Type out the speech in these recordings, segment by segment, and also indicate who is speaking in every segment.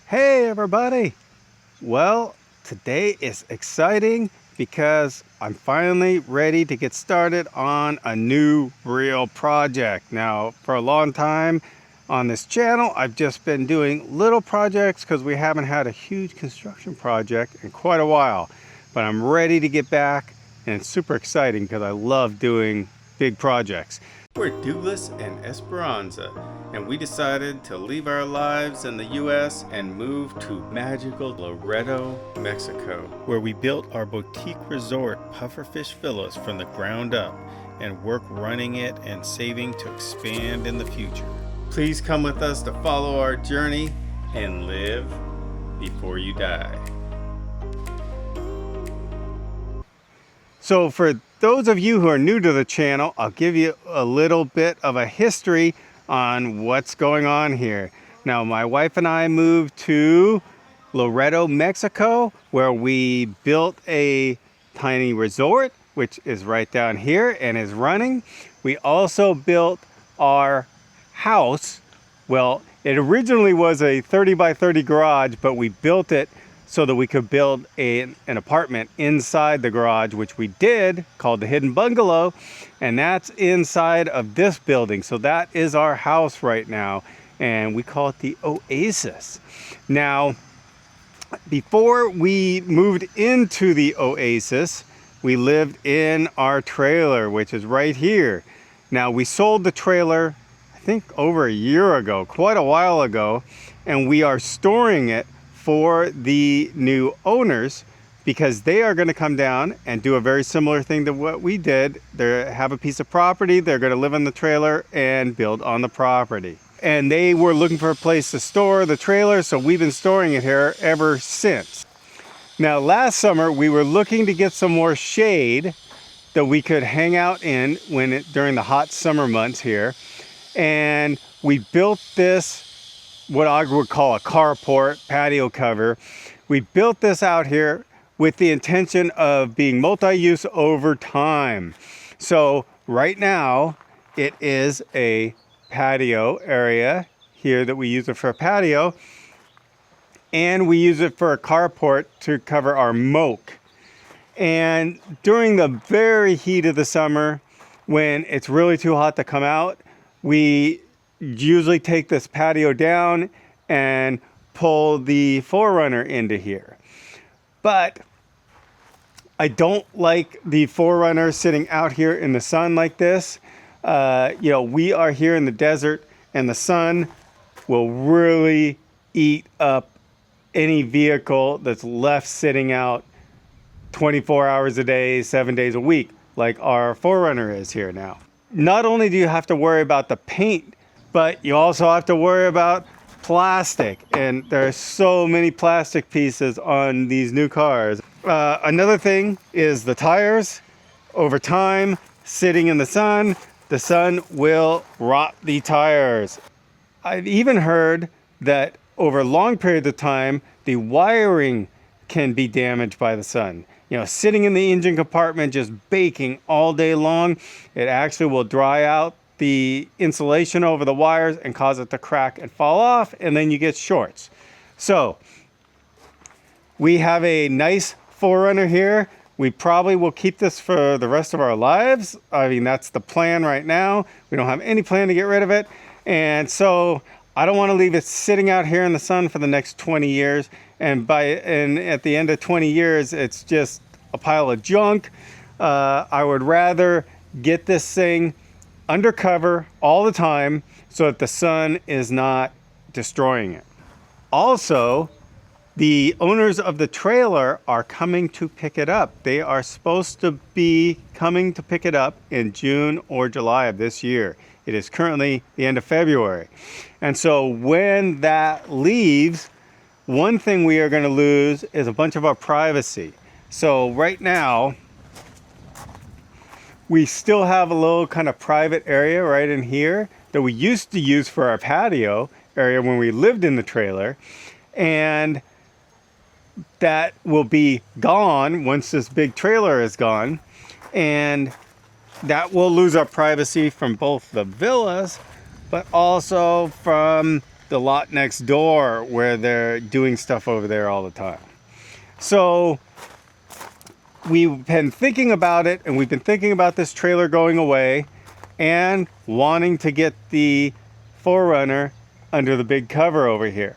Speaker 1: Hey everybody! Well, today is exciting because I'm finally ready to get started on a new real project. Now, for a long time on this channel, I've just been doing little projects because we haven't had a huge construction project in quite a while. But I'm ready to get back, and it's super exciting because I love doing big projects. We're Douglas and Esperanza, and we decided to leave our lives in the US and move to magical Loreto, Mexico, where we built our boutique resort Pufferfish Villas from the ground up and work running it and saving to expand in the future. Please come with us to follow our journey and live before you die. So for those of you who are new to the channel, I'll give you a little bit of a history on what's going on here. Now, my wife and I moved to Loreto, Mexico, where we built a tiny resort, which is right down here and is running. We also built our house. Well, it originally was a 30 by 30 garage, but we built it so that we could build an apartment inside the garage, which we did, called the Hidden Bungalow, and that's inside of this building. So that is our house right now, and we call it the Oasis. Now, before we moved into the Oasis, we lived in our trailer, which is right here. Now, we sold the trailer, I think over a year ago, quite a while ago, and we are storing it for the new owners because they are going to come down and do a very similar thing to what we did. They have a piece of property, they're going to live in the trailer and build on the property. And they were looking for a place to store the trailer, so we've been storing it here ever since. Now, last summer we were looking to get some more shade that we could hang out in during the hot summer months here, and we built this, what I would call a carport patio cover. We built this out here with the intention of being multi-use over time. So right now it is a patio area here that we use it for a patio, and we use it for a carport to cover our moke. And during the very heat of the summer, when it's really too hot to come out, we usually take this patio down and pull the 4Runner into here. But I don't like the 4Runner sitting out here in the sun like this. We are here in the desert, and the sun will really eat up any vehicle that's left sitting out 24 hours a day, 7 days a week, like our 4Runner is here now. Not only do you have to worry about the paint, but you also have to worry about plastic, and there are so many plastic pieces on these new cars. Another thing is the tires. Over time, sitting in the sun will rot the tires. I've even heard that over long periods of time, the wiring can be damaged by the sun. Sitting in the engine compartment just baking all day long, it actually will dry out the insulation over the wires and cause it to crack and fall off, and then you get shorts. So we have a nice 4Runner here. We probably will keep this for the rest of our lives. I mean, that's the plan right now. We don't have any plan to get rid of it, and so I don't want to leave it sitting out here in the sun for the next 20 years, and at the end of 20 years it's just a pile of junk. I would rather get this thing undercover all the time so that the sun is not destroying it. Also, the owners of the trailer are coming to pick it up. They are supposed to be coming to pick it up in June or July of this year. It is currently the end of February. And so when that leaves, one thing we are going to lose is a bunch of our privacy. So right now, we still have a little kind of private area right in here that we used to use for our patio area when we lived in the trailer. And that will be gone once this big trailer is gone. And that will lose our privacy from both the villas, but also from the lot next door where they're doing stuff over there all the time. So we've been thinking about it, and we've been thinking about this trailer going away and wanting to get the 4Runner under the big cover over here.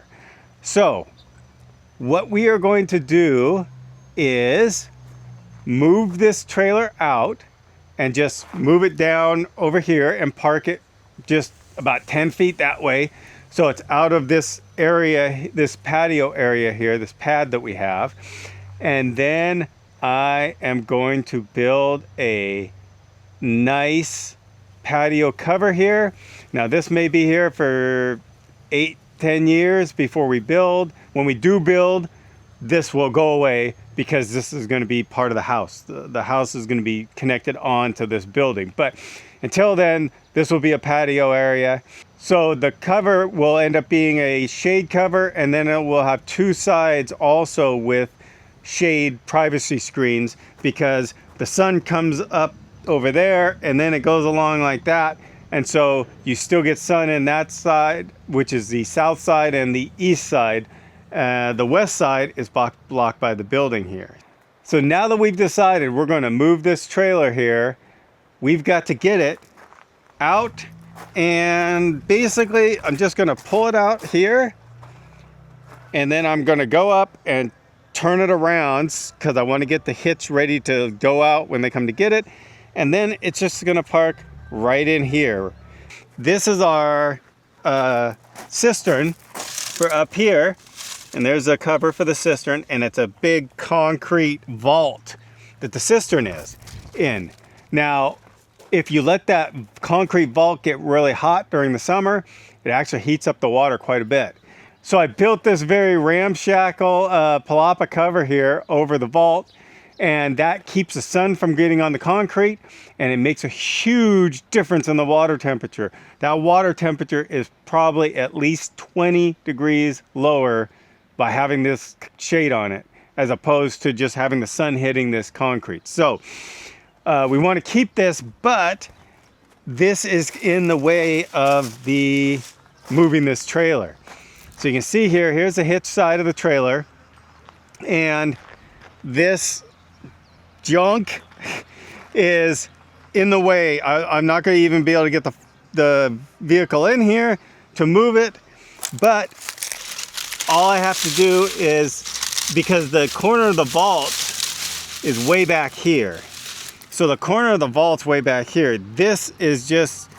Speaker 1: So what we are going to do is move this trailer out and just move it down over here and park it just about 10 feet that way. So it's out of this area, this patio area here, this pad that we have. And then I am going to build a nice patio cover here. Now this may be here for 8-10 years before we build. When we do build, this will go away because this is going to be part of the house. The house is going to be connected on to this building. But until then, this will be a patio area. So the cover will end up being a shade cover, and then it will have two sides also with shade privacy screens, because the sun comes up over there and then it goes along like that. And so you still get sun in that side, which is the south side, and the east side. The west side is blocked by the building here. So now that we've decided we're going to move this trailer here, we've got to get it out. And basically, I'm just going to pull it out here. And then I'm going to go up and turn it around because I want to get the hitch ready to go out when they come to get it. And then it's just going to park right in here. This is our cistern for up here. And there's a cover for the cistern, and it's a big concrete vault that the cistern is in. Now, if you let that concrete vault get really hot during the summer, it actually heats up the water quite a bit. So I built this very ramshackle palapa cover here over the vault, and that keeps the sun from getting on the concrete, and it makes a huge difference in the water temperature. That water temperature is probably at least 20 degrees lower by having this shade on it, as opposed to just having the sun hitting this concrete. So we want to keep this, but this is in the way of the moving this trailer. So you can see here, here's the hitch side of the trailer, and this junk is in the way. I'm not going to even be able to get the vehicle in here to move it, but all I have to do is, because the corner of the vault is way back here. So the corner of the vault's way back here. This is just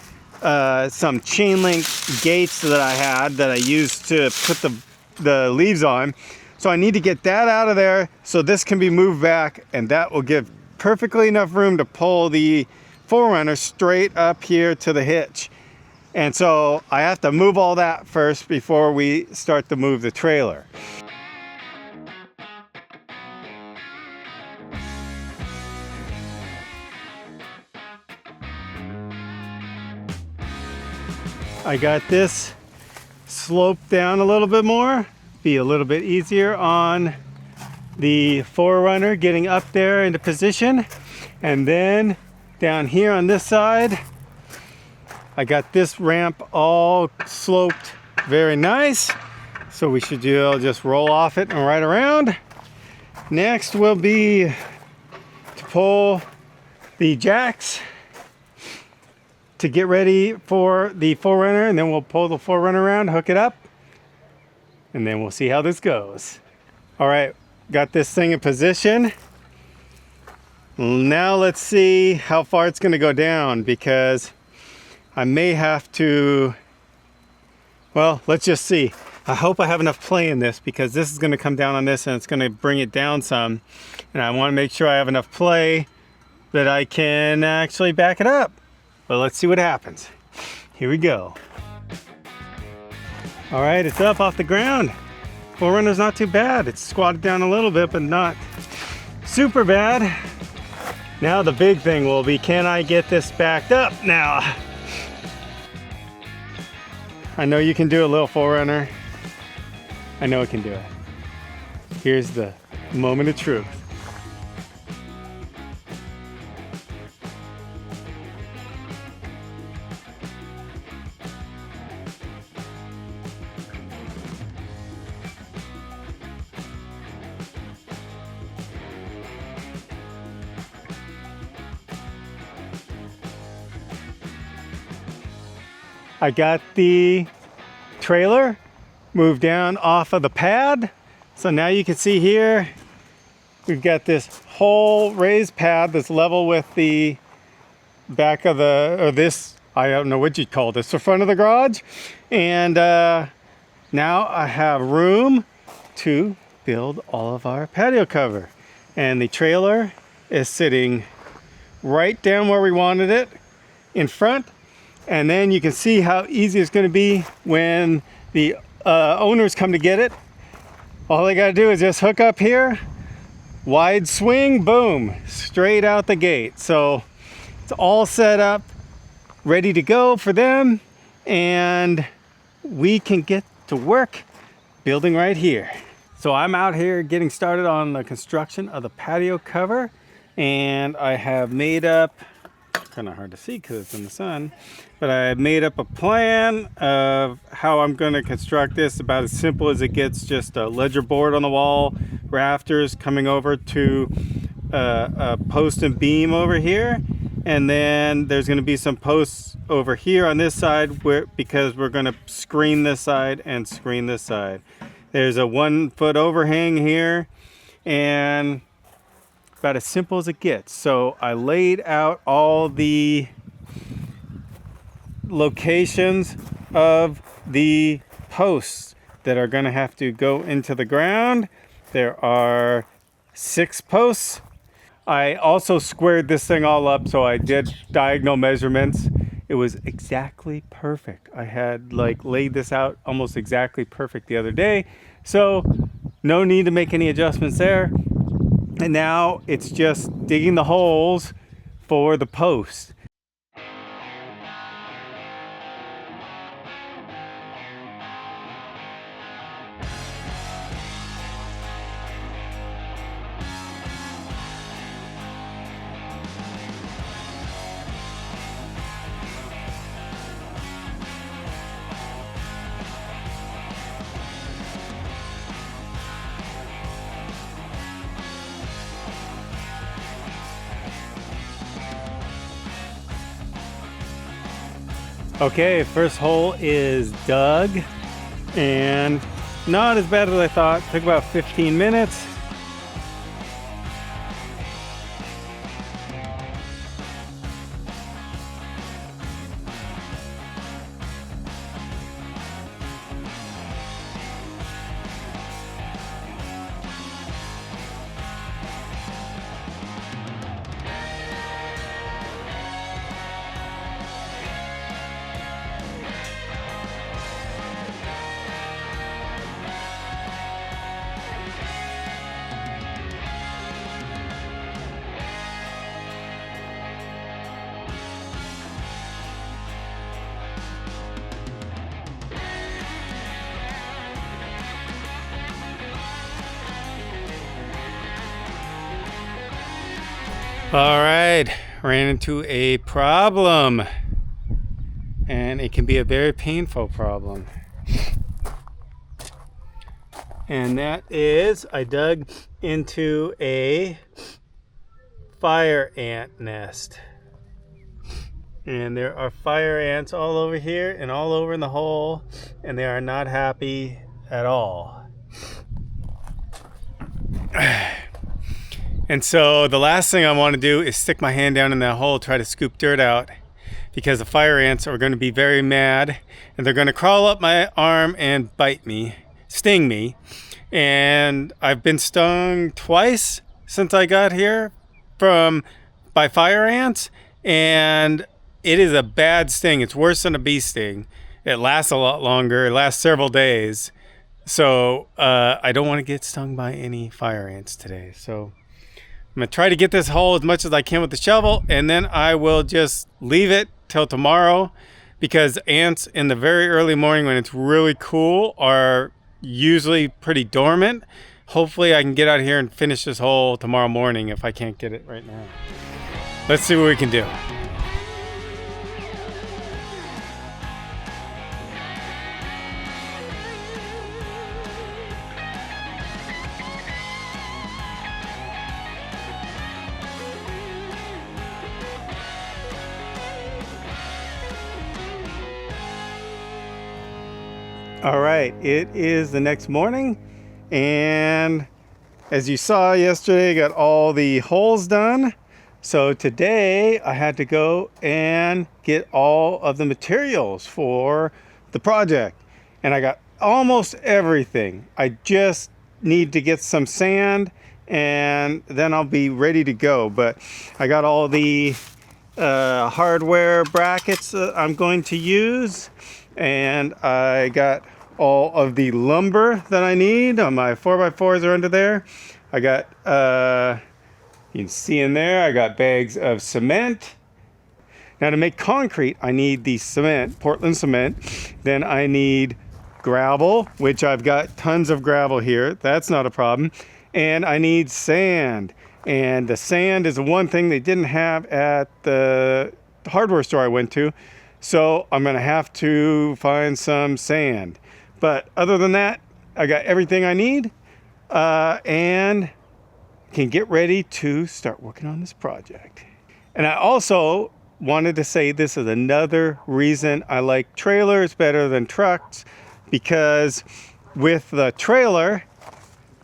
Speaker 1: some chain link gates that I had that I used to put the leaves on. So I need to get that out of there so this can be moved back, and that will give perfectly enough room to pull the 4Runner straight up here to the hitch. And so I have to move all that first before we start to move the trailer. I got this sloped down a little bit more, be a little bit easier on the 4Runner getting up there into position. And then down here on this side, I got this ramp all sloped very nice. So we should just roll off it and right around. Next will be to pull the jacks to get ready for the 4Runner, and then we'll pull the 4Runner around, hook it up, and then we'll see how this goes. All right, got this thing in position. Now let's see how far it's going to go down, because I may have to, well, let's just see. I hope I have enough play in this, because this is going to come down on this and it's going to bring it down some. And I want to make sure I have enough play that I can actually back it up. But let's see what happens. Here we go. All right, it's up off the ground. 4Runner's not too bad. It's squatted down a little bit, but not super bad. Now the big thing will be, can I get this backed up now? I know you can do a little 4Runner. I know it can do it. Here's the moment of truth. I got the trailer moved down off of the pad. So now you can see here, we've got this whole raised pad that's level with the back of the, or this, I don't know what you'd call this, the front of the garage. And now I have room to build all of our patio cover. And the trailer is sitting right down where we wanted it in front. And then you can see how easy it's going to be when the owners come to get it. All they got to do is just hook up here, wide swing, boom, straight out the gate. So it's all set up, ready to go for them, and we can get to work building right here. So I'm out here getting started on the construction of the patio cover, and I have made up, kind of hard to see because it's in the sun, but I made up a plan of how I'm going to construct this, about as simple as it gets. Just a ledger board on the wall, rafters coming over to a post and beam over here, and then there's going to be some posts over here on this side because we're going to screen this side and screen this side. There's a 1 foot overhang here, and about as simple as it gets. So I laid out all the locations of the posts that are going to have to go into the ground. There are 6 posts. I also squared this thing all up, so I did diagonal measurements. It was exactly perfect. I had laid this out almost exactly perfect the other day, so no need to make any adjustments there. And now it's just digging the holes for the posts. Okay, first hole is dug, and not as bad as I thought. Took about 15 minutes. All right, ran into a problem, and it can be a very painful problem. And that is, I dug into a fire ant nest. And there are fire ants all over here and all over in the hole, and they are not happy at all. And so the last thing I want to do is stick my hand down in that hole, try to scoop dirt out, because the fire ants are going to be very mad, and they're going to crawl up my arm and bite me, sting me. And I've been stung twice since I got here by fire ants, and it is a bad sting. It's worse than a bee sting. It lasts a lot longer. It lasts several days. So I don't want to get stung by any fire ants today. So I'm going to try to get this hole as much as I can with the shovel, and then I will just leave it till tomorrow, because ants in the very early morning when it's really cool are usually pretty dormant. Hopefully I can get out here and finish this hole tomorrow morning if I can't get it right now. Let's see what we can do. All right, it is the next morning, and as you saw yesterday, I got all the holes done. So today I had to go and get all of the materials for the project, and I got almost everything. I just need to get some sand and then I'll be ready to go. But I got all the hardware brackets that I'm going to use, and I got all of the lumber that I need. My 4x4s are under there. I got you can see in there, I got bags of cement. Now to make concrete, I need the cement, Portland cement. Then I need gravel, which I've got tons of gravel here. That's not a problem. And I need sand. And the sand is the one thing they didn't have at the hardware store I went to. So I'm gonna have to find some sand. But other than that, I got everything I need and can get ready to start working on this project. And I also wanted to say this is another reason I like trailers better than trucks, because with the trailer,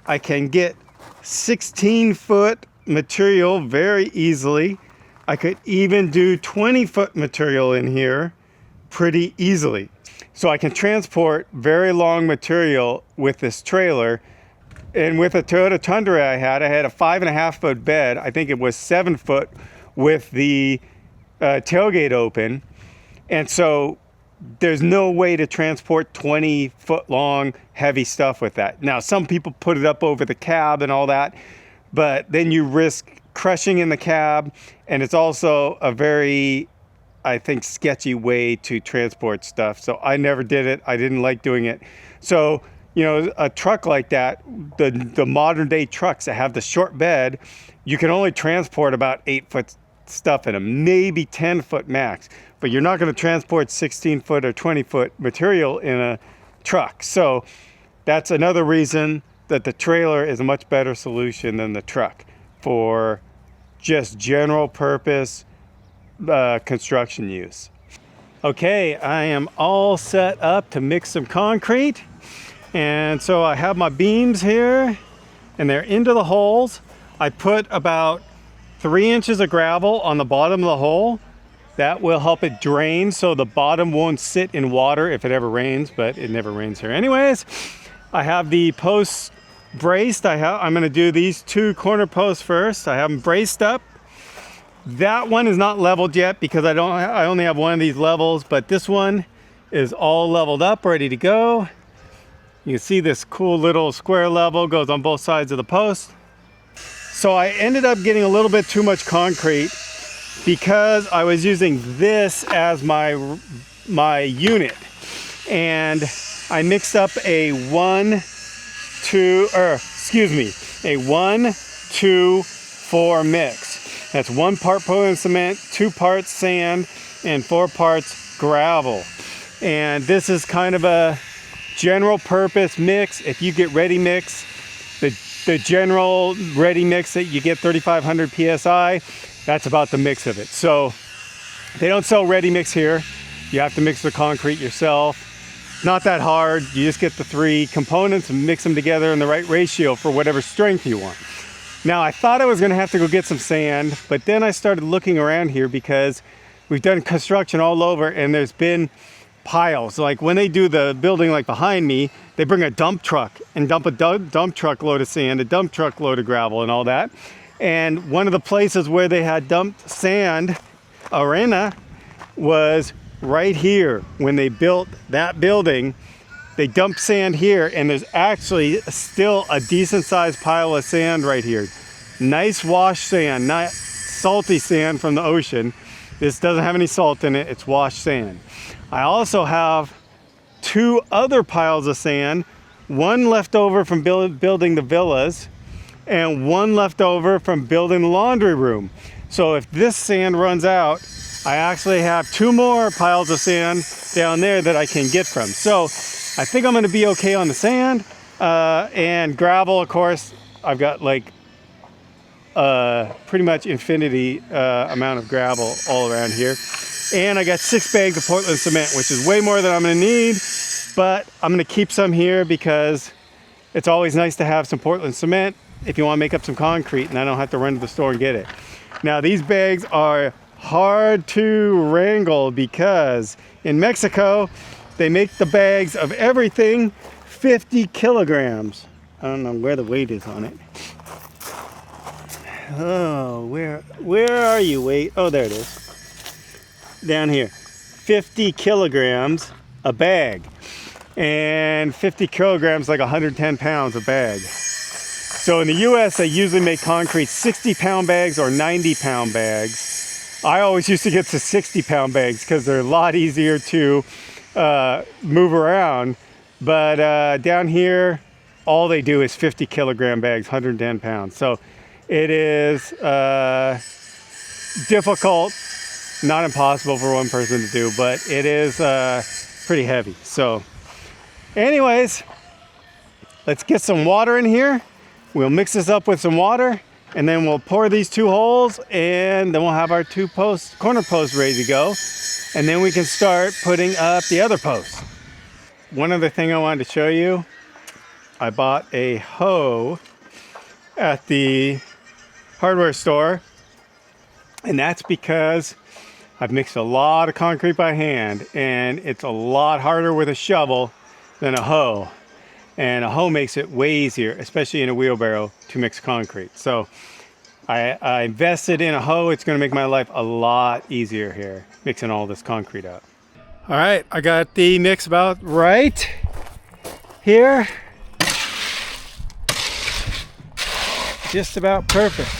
Speaker 1: I can get 16-foot material very easily. I could even do 20-foot material in here pretty easily. So I can transport very long material with this trailer. And with a Toyota Tundra I had a 5.5-foot bed. I think it was 7 foot with the tailgate open. And so there's no way to transport 20-foot long heavy stuff with that. Now, some people put it up over the cab and all that, but then you risk crushing in the cab, and it's also a very, I think, sketchy way to transport stuff. So I never did it. I didn't like doing it. So, you know, a truck like that, the modern day trucks that have the short bed, you can only transport about 8-foot stuff in them, maybe 10-foot max. But you're not going to transport 16-foot or 20-foot material in a truck. So that's another reason that the trailer is a much better solution than the truck for just general purpose construction use. Okay, I am all set up to mix some concrete. And so I have my beams here, and they're into the holes. I put about 3 inches of gravel on the bottom of the hole. That will help it drain so the bottom won't sit in water if it ever rains, but it never rains here anyways. I have the posts braced. I'm gonna do these 2 corner posts first. I have them braced up. That one is not leveled yet because I only have one of these levels, but this one is all leveled up, ready to go. You can see this cool little square level goes on both sides of the post. So I ended up getting a little bit too much concrete because I was using this as my unit. And I mixed up a 1, 2, a 1, 2, 4 mix. That's 1 part Portland cement, 2 parts sand, and 4 parts gravel. And this is kind of a general purpose mix. If you get ready mix, the general ready mix that you get 3,500 PSI, that's about the mix of it. So they don't sell ready mix here. You have to mix the concrete yourself. Not that hard. You just get the 3 components and mix them together in the right ratio for whatever strength you want. Now, I thought I was gonna have to go get some sand, but then I started looking around here because we've done construction all over and there's been piles. Like when they do the building like behind me, they bring a dump truck and dump a dump truck load of sand, a dump truck load of gravel and all that. And one of the places where they had dumped sand arena was right here. When they built that building, they dumped sand here, and there's actually still a decent sized pile of sand right here. Nice wash sand, not salty sand from the ocean. This doesn't have any salt in it, it's washed sand. I also have 2 other piles of sand, one left over from building the villas and one left over from building the laundry room. So if this sand runs out, I actually have 2 more piles of sand down there that I can get from. So I think I'm gonna be okay on the sand. And gravel, of course, I've got like pretty much infinity amount of gravel all around here. And I got 6 bags of Portland cement, which is way more than I'm gonna need, but I'm gonna keep some here because it's always nice to have some Portland cement if you want to make up some concrete and I don't have to run to the store and get it. Now these bags are hard to wrangle because in Mexico they make the bags of everything 50 kilograms. I don't know where the weight is on it. Oh, where are you? Wait, oh, there it is. Down here. 50 kilograms a bag. And 50 kilograms, like 110 pounds a bag. So in the US, they usually make concrete 60-pound bags or 90-pound bags. I always used to get to 60-pound bags because they're a lot easier to move around. But down here, all they do is 50 kilogram bags, 110 pounds. So it is difficult, not impossible for one person to do, but it is pretty heavy. So anyways, let's get some water in here. We'll mix this up with some water and then we'll pour these 2 holes and then we'll have our 2 corner posts ready to go. And then we can start putting up the other posts. One other thing I wanted to show you, I bought a hoe at the hardware store, and that's because I've mixed a lot of concrete by hand and it's a lot harder with a shovel than a hoe. And a hoe makes it way easier, especially in a wheelbarrow, to mix concrete. So I invested in a hoe. It's gonna make my life a lot easier here, mixing all this concrete up. All right, I got the mix about right here. Just about perfect.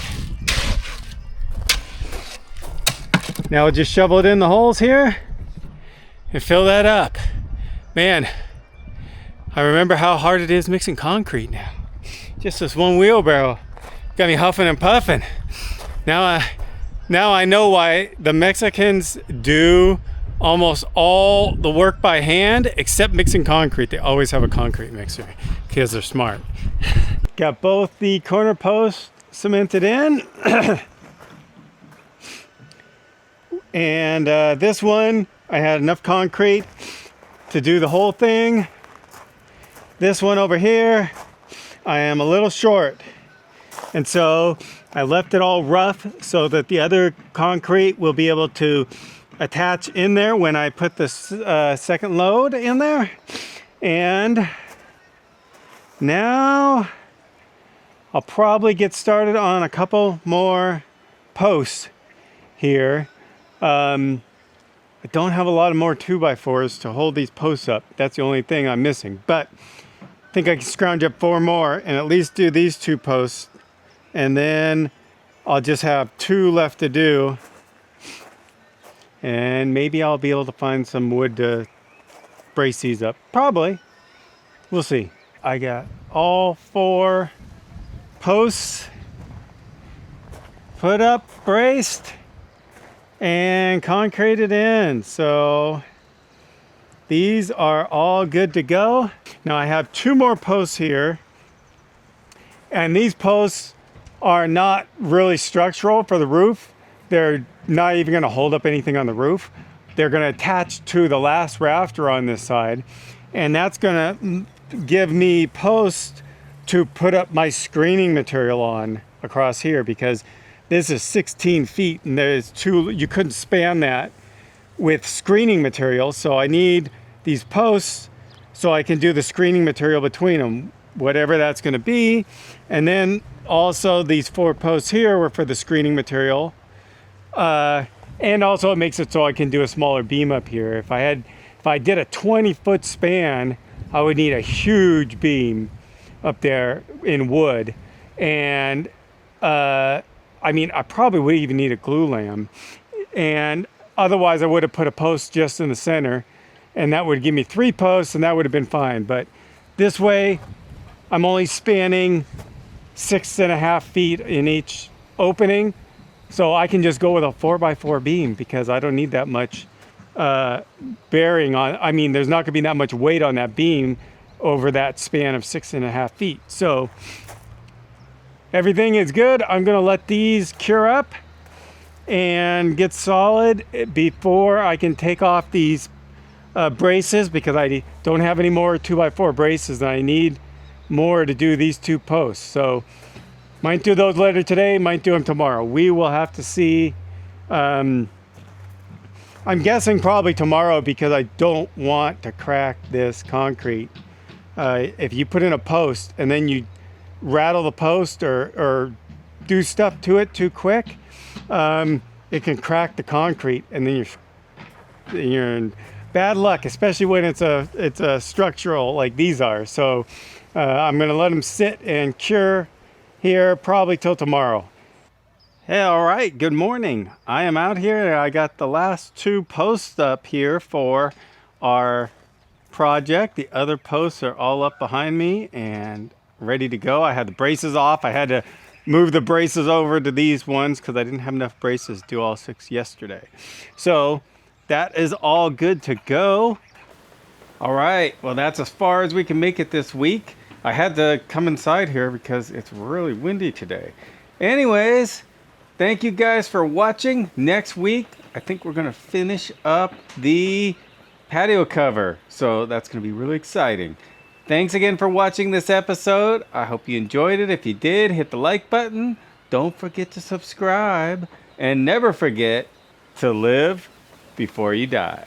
Speaker 1: Now I'll just shovel it in the holes here and fill that up. Man, I remember how hard it is mixing concrete now. Just this one wheelbarrow got me huffing and puffing. Now I know why the Mexicans do almost all the work by hand except mixing concrete. They always have a concrete mixer because they're smart. Got both the corner posts cemented in. And this one, I had enough concrete to do the whole thing. This one over here, I am a little short. And so I left it all rough so that the other concrete will be able to attach in there when I put the second load in there. And now I'll probably get started on a couple more posts here. I don't have a lot of more 2x4s to hold these posts up. That's the only thing I'm missing. But I think I can scrounge up 4 more and at least do these 2 posts. And then I'll just have 2 left to do. And maybe I'll be able to find some wood to brace these up. Probably. We'll see. I got all 4 posts put up, braced, and concreted in. So these are all good to go. Now I have 2 more posts here. And these posts are not really structural for the roof. They're not even going to hold up anything on the roof. They're going to attach to the last rafter on this side. And that's going to give me posts to put up my screening material on across here, because this is 16 feet and there's 2, you couldn't span that with screening material. So I need these posts so I can do the screening material between them, whatever that's going to be. And then also these 4 posts here were for the screening material. And also it makes it so I can do a smaller beam up here. If I did a 20-foot span, I would need a huge beam up there in wood. And I mean, I probably would even need a glue lamb. And otherwise I would have put a post just in the center and that would give me 3 posts and that would have been fine. But this way I'm only spanning 6.5 feet in each opening. So I can just go with a 4x4 beam because I don't need that much bearing on. I mean, there's not gonna be that much weight on that beam over that span of 6.5 feet. So everything is good. I'm gonna let these cure up and get solid before I can take off these braces because I don't have any more 2x4 braces, and I need more to do these 2 posts. So might do those later today, might do them tomorrow. We will have to see. I'm guessing probably tomorrow because I don't want to crack this concrete. If you put in a post and then you rattle the post or do stuff to it too quick, it can crack the concrete, and then you're in bad luck, especially when it's a structural like these are. So I'm gonna let them sit and cure here probably till tomorrow. Hey, all right, good morning. I am out here and I got the last 2 posts up here for our project. The other posts are all up behind me and ready to go. I had the braces off. I had to move the braces over to these ones because I didn't have enough braces to do all 6 yesterday. So that is all good to go. All right, well, that's as far as we can make it this week. I had to come inside here because it's really windy today. Anyways, thank you guys for watching. Next week, I think we're gonna finish up the patio cover. So that's gonna be really exciting. Thanks again for watching this episode. I hope you enjoyed it. If you did, hit the like button. Don't forget to subscribe. And never forget to live before you die.